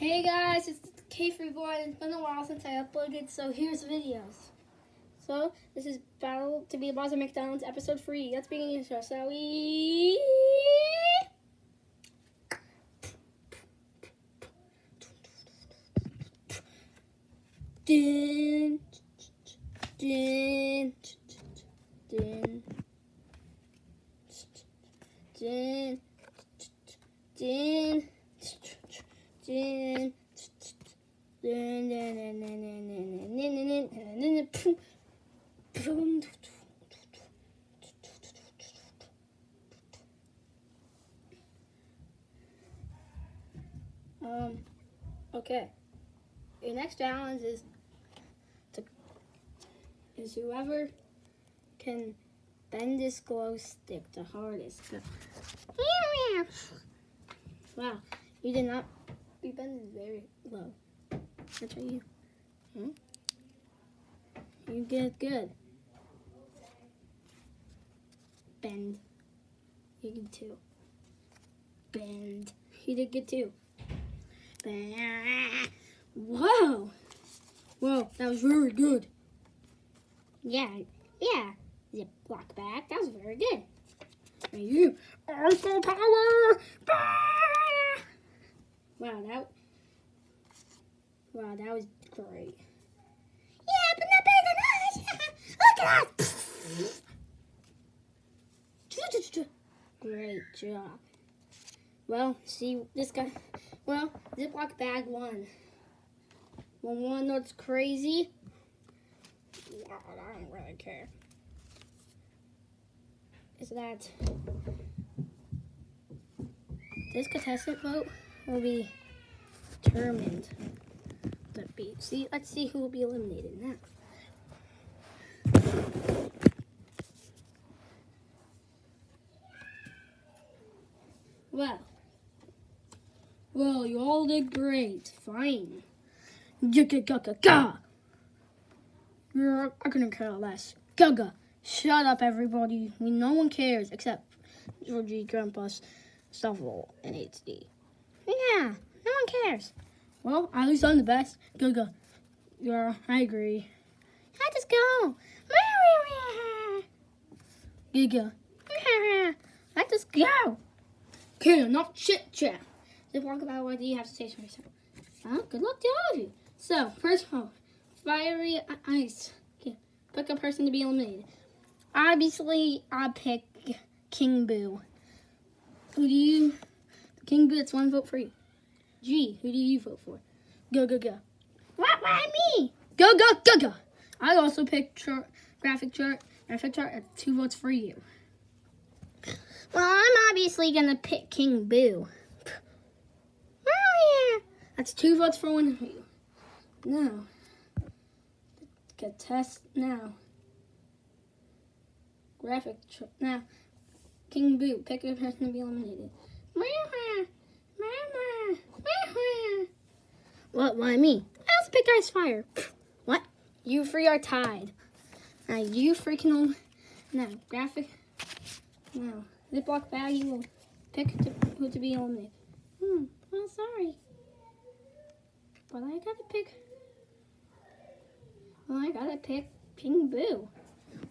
Hey guys, it's K3 Boy. It's been a while since I uploaded, so here's videos. So this is Battle to be the Boss of McDonald's episode 3. Let's begin the show. So we din din din din din. Okay. Your next challenge is whoever can bend this glow stick the hardest. Wow, you did not. You bend very low. That's right, you. You did good. Bend. You did too. Bend. You did good too. Bend. Whoa. Whoa, that was very good. Yeah. Ziploc bag. That was very good. And you. Alpha power. Wow, that was great. Yeah, but not better than us. Look at us. Great job. Well, see, this guy, Ziploc bag won. Well, one that's crazy. Wow, I don't really care. Is that this contestant vote will be determined. Let's see who will be eliminated now. Well, you all did great. Fine. I couldn't care less. Gaga. Shut up, everybody. No one cares except Georgie, Grandpa's, Stuffle, and HD. Yeah, no one cares. Well, at least I'm the best. Go. Yeah, I agree. Let us go. Giga. Let us go. Okay, enough chit chat. Let's talk about what you have to say to yourself. Good luck to all of you. So, first of all, fiery ice. Okay, pick a person to be eliminated. Obviously, I pick King Boo. Who do you? King Boo, it's one vote for you. G, who do you vote for? Go. Why me? Go. I also picked graphic chart. That's 2 votes for you. Well, I'm obviously gonna pick King Boo. Oh yeah. That's 2 votes for one of you. Now, contest now. Graphic chart now. King Boo, pick a person to be eliminated. What? Why me? I also picked Ice Fire. What? You 3 are tied. Now you freaking graphic. Now Ziploc bag. You will pick who to be eliminated. Well, sorry, but I gotta pick. Well, I gotta pick King Boo.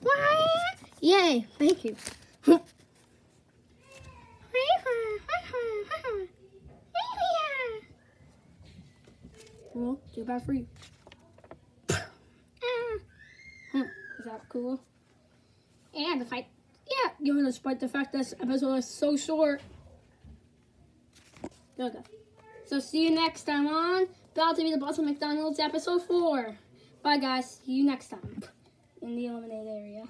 What? Yay! Thank you. Well, too bad for you. Is that cool? And the fight. Yeah, even despite the fact this episode is so short. Go. So see you next time on Battle to be the Boss of McDonald's episode 4. Bye guys. See you next time in the eliminated area.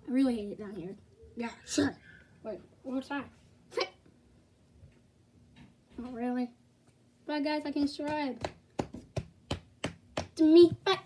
I really hate it down here. Yeah, sure. Wait, what's that? Not really. Bye guys, I can subscribe to me. Bye.